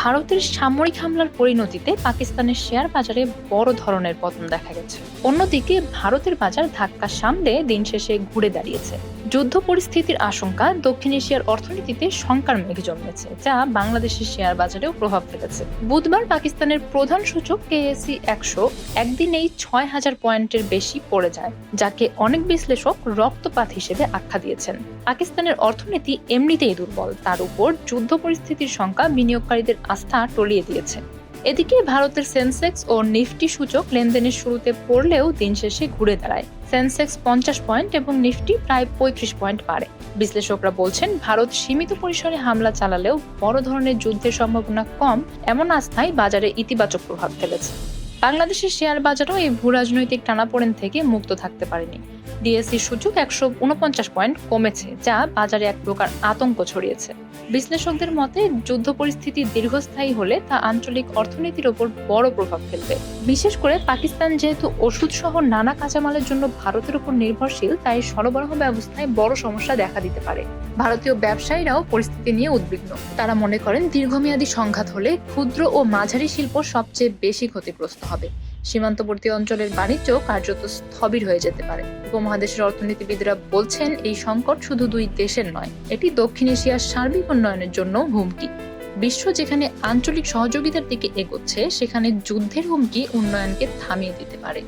ভারতের সামরিক হামলার পরিণতিতে পাকিস্তানের শেয়ার বাজারে বড় ধরনের পতন দেখা গেছে। অন্যদিকে ভারতের বাজার ধাক্কা সামলে দিন শেষে ঘুরে দাঁড়িয়েছে। যুদ্ধ পরিস্থিতির আশঙ্কা দক্ষিণ এশিয়ার অর্থনীতিতে শঙ্কার মেঘ জন্মেছে, যা বাংলাদেশের শেয়ার বাজারেও প্রভাব ফেলেছে। বুধবার পাকিস্তানের প্রধান সূচক কেএসি 100 একদিনেই 6,000 পয়েন্টের বেশি পড়ে যায়, যাকে অনেক বিশ্লেষক রক্তপাত হিসেবে আখ্যা দিয়েছেন। পাকিস্তানের অর্থনীতি এমনিতেই দুর্বল, তার উপর যুদ্ধ পরিস্থিতির শঙ্কা বিনিয়োগকারীদের আস্থা টলিয়ে দিয়েছে। এদিকে ভারতের সেন্সেক্স ও নিফটি সূচক লেনদেনের শুরুতে পড়লেও দিন শেষে ঘুরে দাঁড়ায়। সেন্সেক্স 50 পয়েন্ট এবং নিফটি প্রায় 35 পয়েন্ট বাড়ে। বিশ্লেষকরা বলছেন, ভারত সীমিত পরিসরে হামলা চালালেও বড় ধরনের যুদ্ধের সম্ভাবনা কম, এমন আস্থায় বাজারে ইতিবাচক প্রভাব ফেলেছে। বাংলাদেশের শেয়ার বাজারও এই ভূরাজনৈতিক টানাপোড়েন থেকে মুক্ত থাকতে পারেনি। ডিএসই সূচক 149 পয়েন্ট কমেছে, যা বাজারে এক প্রকার আতঙ্ক ছড়িয়েছে। বিশ্লেষকদের মতে, যুদ্ধ পরিস্থিতি দীর্ঘস্থায়ী হলে তা আঞ্চলিক অর্থনীতির ওপর বড় প্রভাব ফেলবে। বিশেষ করে পাকিস্তান যেহেতু ওষুধ সহ নানা কাঁচামালের জন্য ভারতের উপর নির্ভরশীল, তাই সরবরাহ ব্যবস্থায় বড় সমস্যা দেখা দিতে পারে। ভারতীয় ব্যবসায়ীরাও পরিস্থিতি নিয়ে উদ্বিগ্ন। তারা মনে করেন, দীর্ঘমেয়াদী সংঘাত হলে ক্ষুদ্র ও মাঝারি শিল্প সবচেয়ে বেশি ক্ষতিগ্রস্ত হবে। সীমান্তবর্তী অঞ্চলের বাণিজ্য কার্যত স্থবির হয়ে যেতে পারে। উপমহাদেশের অর্থনীতিবিদরা বলছেন, এই সংকট শুধু দুই দেশের নয়, এটি দক্ষিণ এশিয়ার সার্বিক উন্নয়নের জন্য হুমকি। বিশ্ব যেখানে আঞ্চলিক সহযোগিতার দিকে এগোচ্ছে, সেখানে যুদ্ধের হুমকি উন্নয়নকে থামিয়ে দিতে পারে।